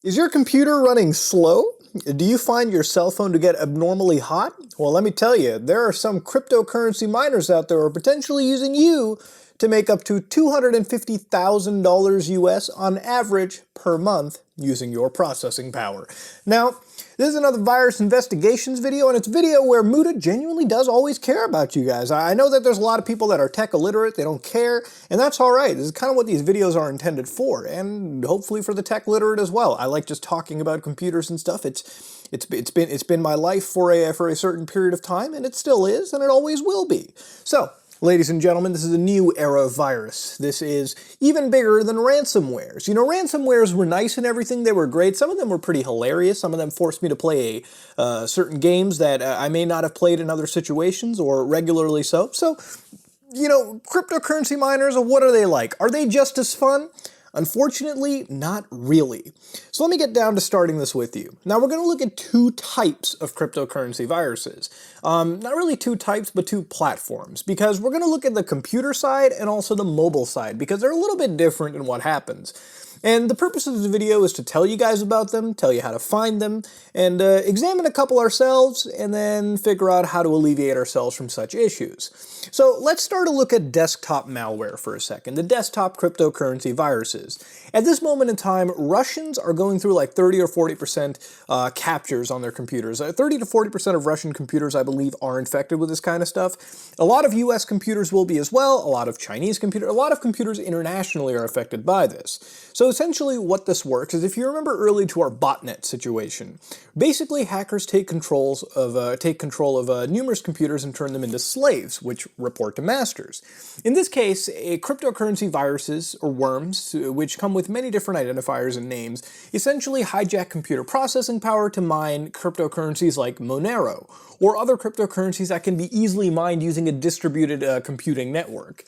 Is your computer running slow? Do you find your cell phone to get abnormally hot? Well, let me tell you, there are some cryptocurrency miners out there who are potentially using you to make up to $250,000 US on average per month using your processing power. Now, this is another virus investigations video, and it's a video where Muda genuinely does always care about you guys. I know that there's a lot of people that are tech illiterate, they don't care, and that's alright. This is kind of what these videos are intended for, and hopefully for the tech literate as well. I like just talking about computers and stuff. It's been my life for a certain period of time, and it still is, and it always will be. So, ladies and gentlemen, this is a new era of virus. This is even bigger than ransomwares. You know, ransomwares were nice and everything, they were great. Some of them were pretty hilarious. Some of them forced me to play certain games that I may not have played in other situations, or regularly so. So, you know, cryptocurrency miners, what are they like? Are they just as fun? Unfortunately, not really. So let me get down to starting this with you. Now we're going to look at two types of cryptocurrency viruses. Not really two types, but two platforms, because we're going to look at the computer side and also the mobile side, because they're a little bit different in what happens. And the purpose of this video is to tell you guys about them, tell you how to find them, and examine a couple ourselves, and then figure out how to alleviate ourselves from such issues. So let's start a look at desktop malware for a second, the desktop cryptocurrency viruses. At this moment in time, Russians are going through like 30 or 40% captures on their computers. 30 to 40% of Russian computers, I believe, are infected with this kind of stuff. A lot of US computers will be as well, a lot of Chinese computers, a lot of computers internationally are affected by this. So essentially what this works is, if you remember early to our botnet situation, basically hackers take control of numerous computers and turn them into slaves, which report to masters. In this case, cryptocurrency viruses, or worms, which come with many different identifiers and names, essentially hijack computer processing power to mine cryptocurrencies like Monero, or other cryptocurrencies that can be easily mined using a distributed computing network.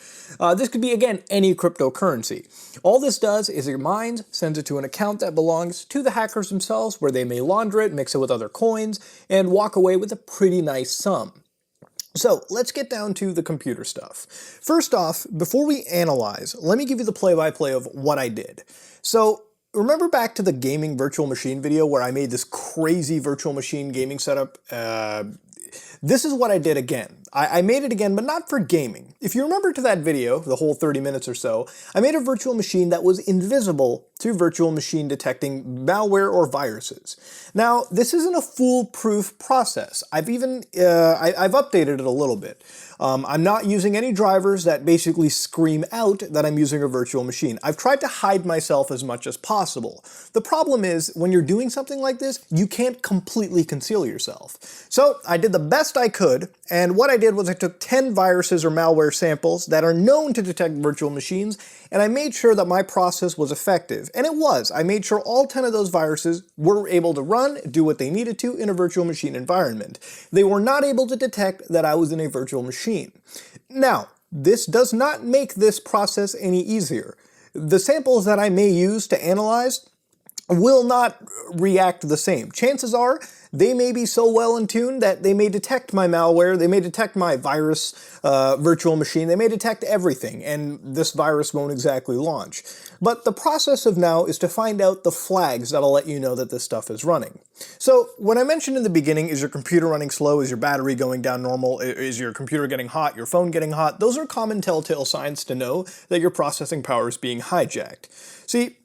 This could be, again, any cryptocurrency. All this does is it mines, sends it to an account that belongs to the hackers themselves, where they may launder it, mix it with other coins, and walk away with a pretty nice sum. So let's get down to the computer stuff. First off, before we analyze, let me give you the play-by-play of what I did. So remember back to the gaming virtual machine video where I made this crazy virtual machine gaming setup? This is what I did again. I made it again, but not for gaming. If you remember to that video, the whole 30 minutes or so, I made a virtual machine that was invisible to virtual machine detecting malware or viruses. Now, this isn't a foolproof process. I've updated it a little bit. I'm not using any drivers that basically scream out that I'm using a virtual machine. I've tried to hide myself as much as possible. The problem is, when you're doing something like this, you can't completely conceal yourself. So I did the best I could, and what I did was I took 10 viruses or malware samples that are known to detect virtual machines, and I made sure that my process was effective. And it was. I made sure all 10 of those viruses were able to run, do what they needed to in a virtual machine environment. They were not able to detect that I was in a virtual machine. Now, this does not make this process any easier. The samples that I may use to analyze will not react the same. Chances are they may be so well in tune that they may detect my malware, they may detect my virus virtual machine, they may detect everything, and this virus won't exactly launch. But the process of now is to find out the flags that'll let you know that this stuff is running. So what I mentioned in the beginning, is your computer running slow, is your battery going down normal, is your computer getting hot, your phone getting hot, those are common telltale signs to know that your processing power is being hijacked. See,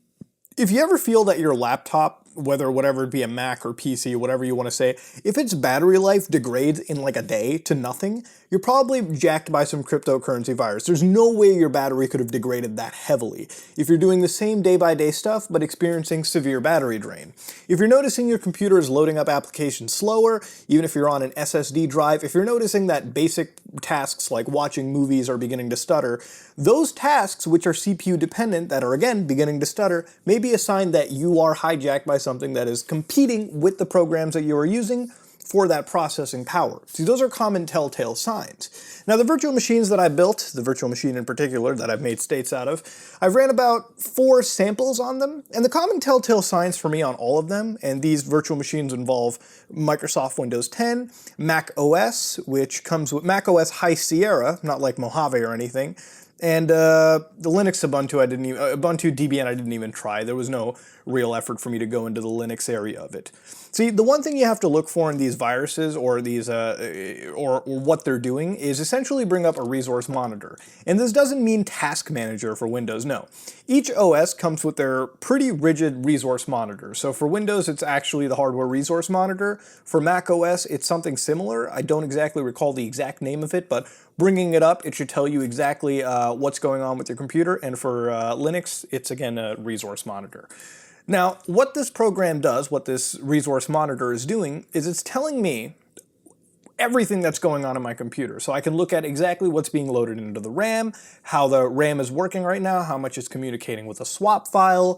if you ever feel that your laptop, whatever it be a Mac or PC, whatever you want to say, if its battery life degrades in like a day to nothing, you're probably jacked by some cryptocurrency virus. There's no way your battery could have degraded that heavily if you're doing the same day-by-day stuff but experiencing severe battery drain. If you're noticing your computer is loading up applications slower, even if you're on an SSD drive, if you're noticing that basic tasks like watching movies are beginning to stutter, those tasks which are CPU dependent that are again beginning to stutter may be a sign that you are hijacked by something that is competing with the programs that you are using for that processing power. See, those are common telltale signs. Now, the virtual machines that I built, the virtual machine in particular that I've made states out of, I've ran about 4 samples on them, and the common telltale signs for me on all of them, and these virtual machines involve Microsoft Windows 10, Mac OS, which comes with Mac OS High Sierra, not like Mojave or anything, and the Linux Ubuntu Ubuntu Debian I didn't even try. There was no real effort for me to go into the Linux area of it. See, the one thing you have to look for in these viruses or these or what they're doing is essentially bring up a resource monitor. And this doesn't mean task manager for Windows, no. Each OS comes with their pretty rigid resource monitor. So for Windows, it's actually the hardware resource monitor. For Mac OS, it's something similar. I don't exactly recall the exact name of it, but bringing it up, it should tell you exactly what's going on with your computer. And for Linux, it's again a resource monitor. Now, what this program does, what this resource monitor is doing, is it's telling me everything that's going on in my computer. So I can look at exactly what's being loaded into the RAM, how the RAM is working right now, how much it's communicating with a swap file,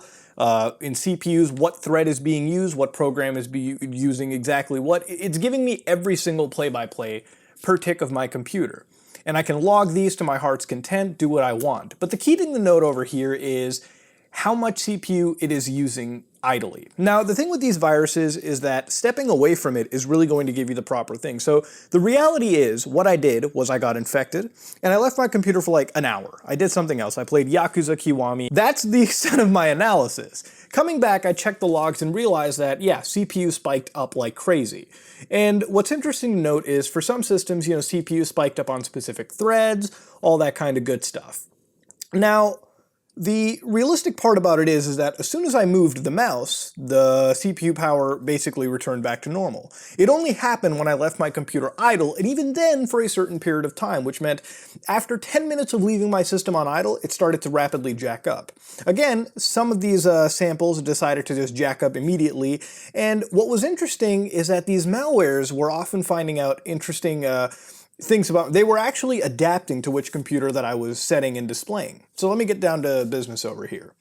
in CPUs, what thread is being used, what program is using exactly what. It's giving me every single play-by-play per tick of my computer. And I can log these to my heart's content, do what I want. But the key thing to note over here is how much CPU it is using idly. Now, the thing with these viruses is that stepping away from it is really going to give you the proper thing. So the reality is, what I did was I got infected, and I left my computer for like an hour. I did something else. I played Yakuza Kiwami. That's the extent of my analysis. Coming back, I checked the logs and realized that, yeah, CPU spiked up like crazy. And what's interesting to note is, for some systems, CPU spiked up on specific threads, all that kind of good stuff. Now, the realistic part about it is that as soon as I moved the mouse, the CPU power basically returned back to normal. It only happened when I left my computer idle, and even then for a certain period of time, which meant after 10 minutes of leaving my system on idle, it started to rapidly jack up. Again, some of these samples decided to just jack up immediately, and what was interesting is that these malwares were often finding out interesting things about, they were actually adapting to which computer that I was setting and displaying. So let me get down to business over here.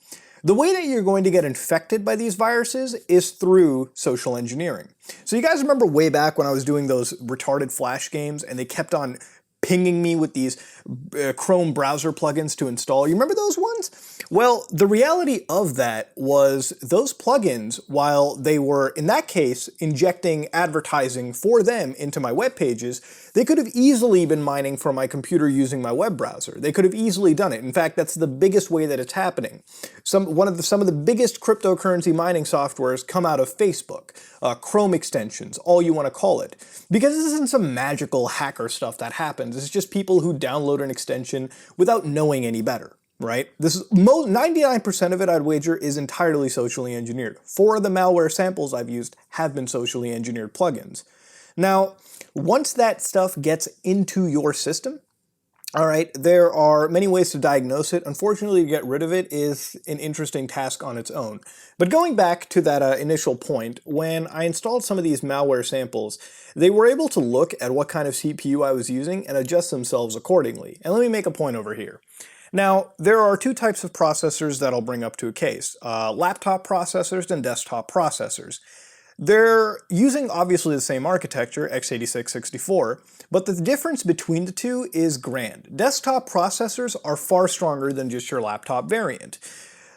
The way that you're going to get infected by these viruses is through social engineering. So you guys remember way back when I was doing those retarded Flash games and they kept on pinging me with these Chrome browser plugins to install? You remember those ones? Well, the reality of that was those plugins, while they were, in that case, injecting advertising for them into my web pages, they could have easily been mining from my computer using my web browser. They could have easily done it. In fact, that's the biggest way that it's happening. Some of the biggest cryptocurrency mining softwares come out of Facebook, Chrome extensions, all you want to call it. Because this isn't some magical hacker stuff that happens. It's just people who download an extension without knowing any better. Right? This is 99% of it, I'd wager, is entirely socially engineered. 4 of the malware samples I've used have been socially engineered plugins. Now, once that stuff gets into your system, all right, there are many ways to diagnose it. Unfortunately, to get rid of it is an interesting task on its own. But going back to that initial point, when I installed some of these malware samples, they were able to look at what kind of CPU I was using and adjust themselves accordingly. And let me make a point over here. Now, there are 2 types of processors that I'll bring up to a case, laptop processors and desktop processors. They're using obviously the same architecture, x86-64, but the difference between the two is grand. Desktop processors are far stronger than just your laptop variant.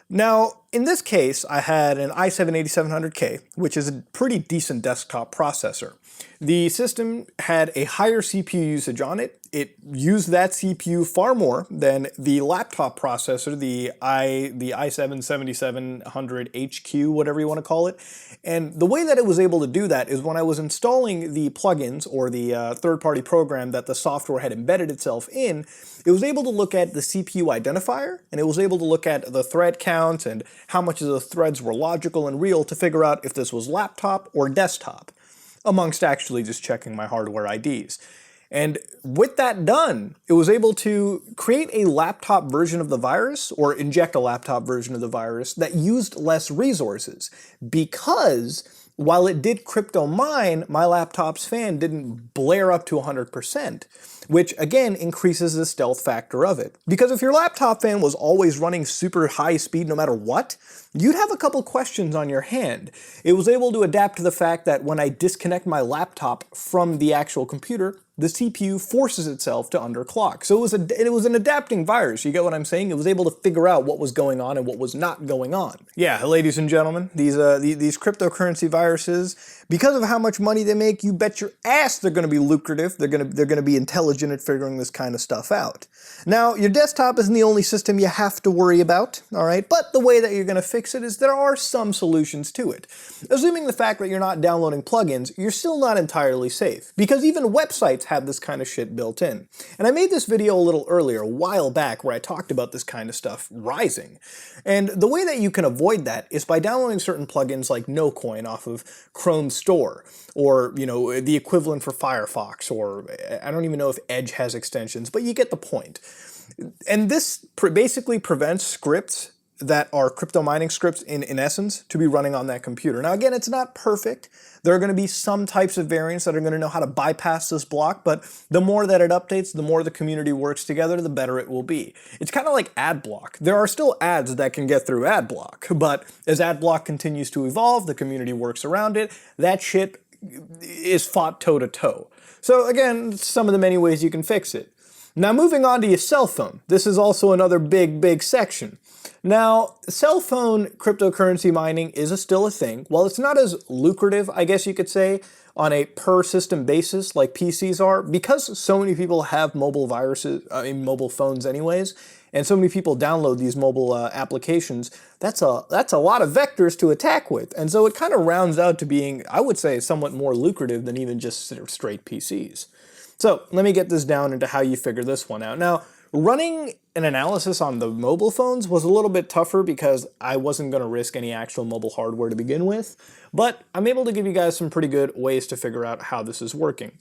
Now, in this case, I had an i7-8700K, which is a pretty decent desktop processor. The system had a higher CPU usage on it. It used that CPU far more than the laptop processor, the i7-7700HQ, whatever you want to call it. And the way that it was able to do that is when I was installing the plugins or the third-party program that the software had embedded itself in, it was able to look at the CPU identifier, and it was able to look at the thread counts and how much of the threads were logical and real to figure out if this was laptop or desktop, amongst actually just checking my hardware IDs. And with that done, it was able to create a laptop version of the virus, or inject a laptop version of the virus, that used less resources. Because while it did crypto mine, my laptop's fan didn't blare up to 100%, which again increases the stealth factor of it. Because if your laptop fan was always running super high speed no matter what, you'd have a couple questions on your hand. It was able to adapt to the fact that when I disconnect my laptop from the actual computer, the CPU forces itself to underclock. So it was an adapting virus, you get what I'm saying? It was able to figure out what was going on and what was not going on. Yeah, ladies and gentlemen, these cryptocurrency viruses, because of how much money they make, you bet your ass they're going to be lucrative, they're going to be intelligent at figuring this kind of stuff out. Now, your desktop isn't the only system you have to worry about, alright? But the way that you're going to fix it is there are some solutions to it. Assuming the fact that you're not downloading plugins, you're still not entirely safe, because even websites have this kind of shit built in. And I made this video a little earlier, a while back, where I talked about this kind of stuff rising. And the way that you can avoid that is by downloading certain plugins like NoCoin off of Chrome Store, or, you know, the equivalent for Firefox, or I don't even know if Edge has extensions, but you get the point. And this basically prevents scripts that are crypto mining scripts in essence to be running on that computer. Now again, it's not perfect. There are going to be some types of variants that are going to know how to bypass this block, but the more that it updates, the more the community works together, the better it will be. It's kind of like ad block. There are still ads that can get through ad block, but as ad block continues to evolve, the community works around it, that shit is fought toe to toe. So again, some of the many ways you can fix it. Now moving on to your cell phone. This is also another big section. Now, cell phone cryptocurrency mining is still a thing. While it's not as lucrative, I guess you could say, on a per system basis like PCs are, because so many people have mobile phones anyways, and so many people download these mobile applications, that's a lot of vectors to attack with. And so it kind of rounds out to being, I would say, somewhat more lucrative than even just straight PCs. So let me get this down into how you figure this one out. Now, running an analysis on the mobile phones was a little bit tougher because I wasn't going to risk any actual mobile hardware to begin with, but I'm able to give you guys some pretty good ways to figure out how this is working.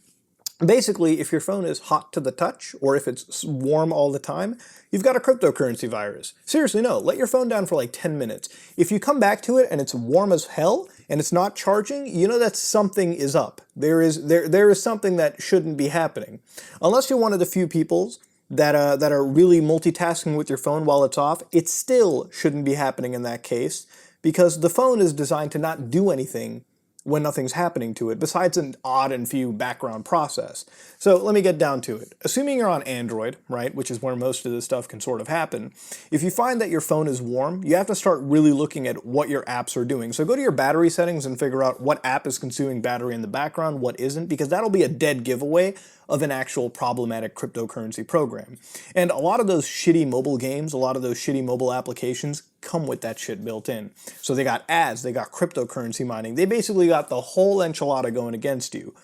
Basically, if your phone is hot to the touch, or if it's warm all the time, you've got a cryptocurrency virus. Seriously, no, let your phone down for like 10 minutes. If you come back to it and it's warm as hell, and it's not charging, you know that something is up. There is something that shouldn't be happening. Unless you're one of the few people that are really multitasking with your phone while it's off, it still shouldn't be happening in that case, because the phone is designed to not do anything when nothing's happening to it, besides an odd and few background process. So let me get down to it. Assuming you're on Android, right, which is where most of this stuff can sort of happen, if you find that your phone is warm, you have to start really looking at what your apps are doing. So go to your battery settings and figure out what app is consuming battery in the background, what isn't, because that'll be a dead giveaway of an actual problematic cryptocurrency program. And a lot of those shitty mobile games, a lot of those shitty mobile applications come with that shit built in. So they got ads, they got cryptocurrency mining, they basically got the whole enchilada going against you.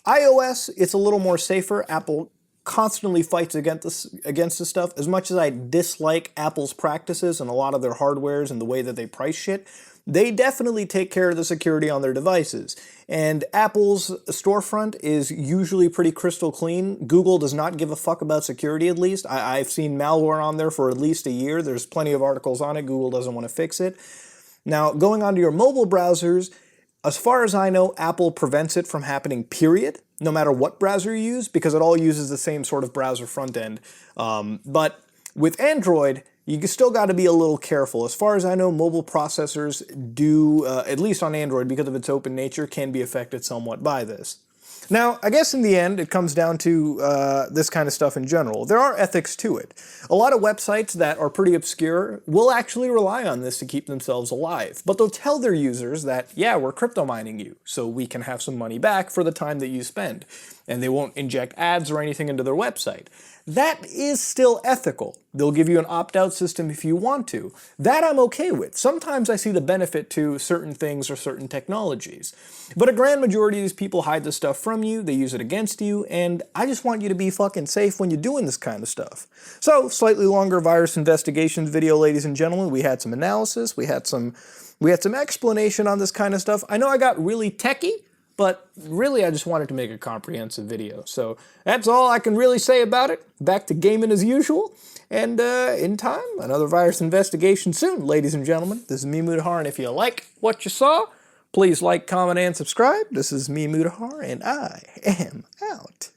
iOS, it's a little more safer. Apple constantly fights against this stuff. As much as I dislike Apple's practices and a lot of their hardwares and the way that they price shit, they definitely take care of the security on their devices. And Apple's storefront is usually pretty crystal clean. Google does not give a fuck about security, at least. I've seen malware on there for at least a year. There's plenty of articles on it. Google doesn't want to fix it. Now, going on to your mobile browsers, as far as I know, Apple prevents it from happening, period, no matter what browser you use, because it all uses the same sort of browser front end. But with Android, you still got to be a little careful. As far as I know, mobile processors do, at least on Android, because of its open nature, can be affected somewhat by this. Now, I guess in the end, it comes down to this kind of stuff in general. There are ethics to it. A lot of websites that are pretty obscure will actually rely on this to keep themselves alive. But they'll tell their users that, yeah, we're crypto mining you, so we can have some money back for the time that you spend. And they won't inject ads or anything into their website. That is still ethical. They'll give you an opt-out system if you want to. That I'm okay with. Sometimes I see the benefit to certain things or certain technologies. But a grand majority of these people hide this stuff from you, they use it against you, and I just want you to be fucking safe when you're doing this kind of stuff. So, slightly longer virus investigations video, ladies and gentlemen. We had some analysis, we had some explanation on this kind of stuff. I know I got really techie, but really I just wanted to make a comprehensive video. So that's all I can really say about it. Back to gaming as usual. And in time, another virus investigation soon, ladies and gentlemen. This is me, Mutahar, and if you like what you saw, please like, comment, and subscribe. This is me, Mutahar, and I am out.